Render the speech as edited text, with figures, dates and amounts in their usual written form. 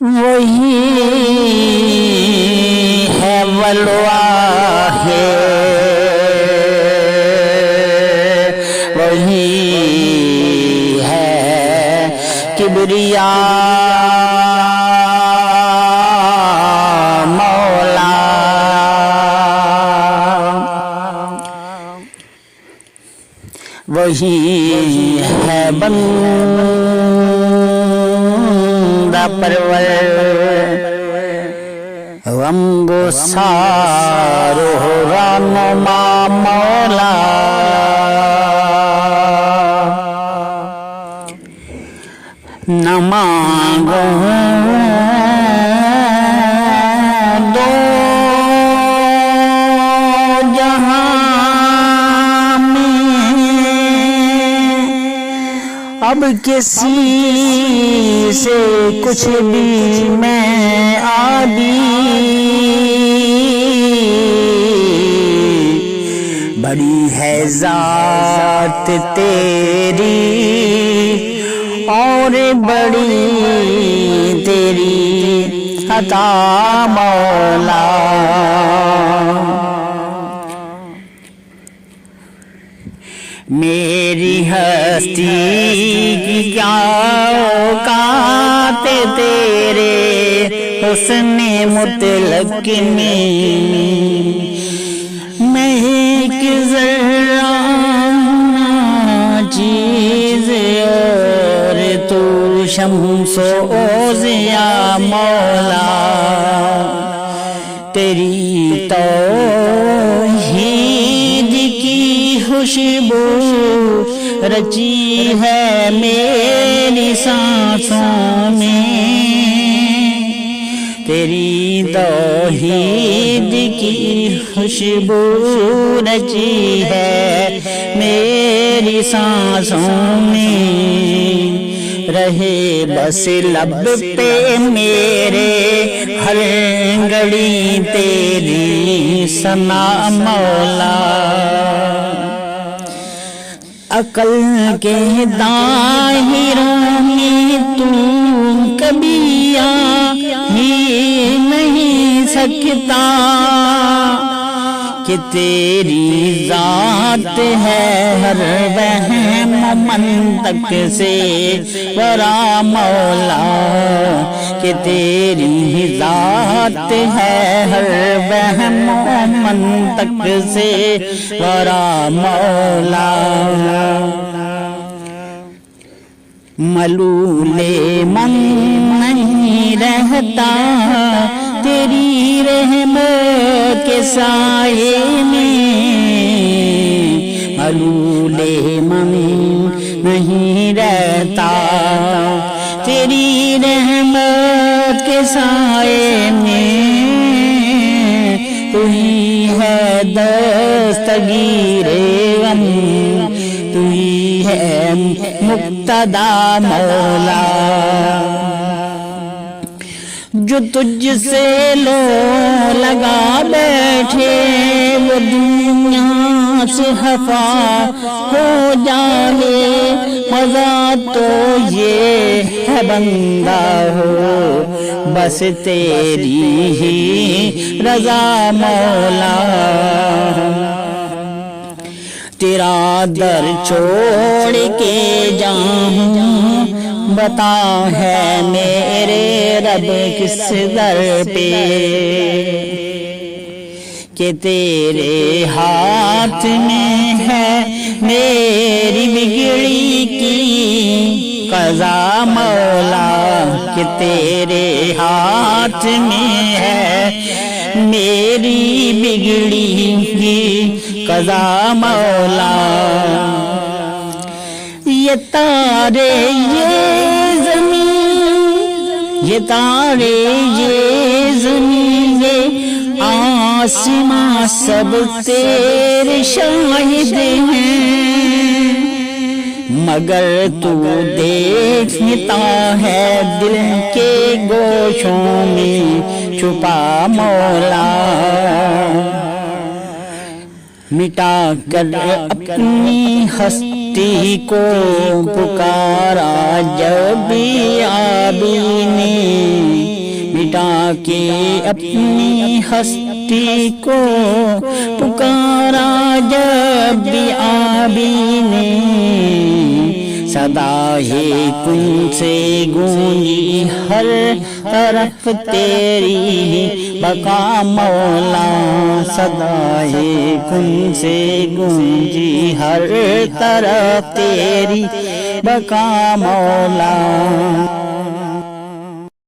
وہی ہے والواحد، وہی ہے کبریا مولا، وہی ہے بندہ پرور، غمگسار رہنما مولا، نہ مانگو دو جہاں میں، اب کسی سے کچھ بھی میں عادی، بڑی ہے ذات تیری اور بڑی تیری عطا مولا، میری ہستی کی کیا اوقات تیرے حسن مطلق میں، میں ایک ذرہ چیز اور تو شمس و ضیاء مولا، تیری توحید کی خوشبو رچی ہے میری سانسوں میں، تیری توحید کی خوشبو رچی ہے میری سانسوں میں، رہے بس لب پہ میرے ہر گھڑی تیری ثنا مولا، عقل کے دائروں میں تو کبھی آ ہی نہیں سکتا، کہ تیری ذات ہے ہر وہم منطق سے ورا مولا، کہ تیری ذات ہے ہر وہم منطق سے ورا مولا، ملول من نہیں رہتا تیری رحمت کے سائے میں، ملول من نہیں رہتا تیری رحمت کے سائے میں، تو ہی ہے دستگیر غم، تو ہی ہے مقتدا مولا، جو تجھ سے لو لگا بیٹھے وہ دنیا سے خفا ہو جائے، مزہ تو یہ ہے بندہ ہو بس تیری ہی رضا مولا، تیرا در چھوڑ کے جاؤں بتا ہے میرے رب کس در پہ، کہ تیرے ہاتھ میں ہے میری بگڑی کی قضا مولا، کہ تیرے ہاتھ میں ہے میری بگڑی کی قضا مولا، یہ تارے یہ زمین، یہ تارے یہ زمین، یہ آسماں سب تیرے شاہد ہیں، مگر تو دیکھتا ہے دل کے گوشوں میں چھپا مولا، مٹا کر اپنی ہستی کو پکارا جب آبی نے، مٹا کے اپنی ہستی کو، پکارا جب بھی آبی نے، صدائے کن سے گونجی ہر طرف تیری بقا مولا، صدائے کن سے گونجی ہر طرف تیری بقا مولا۔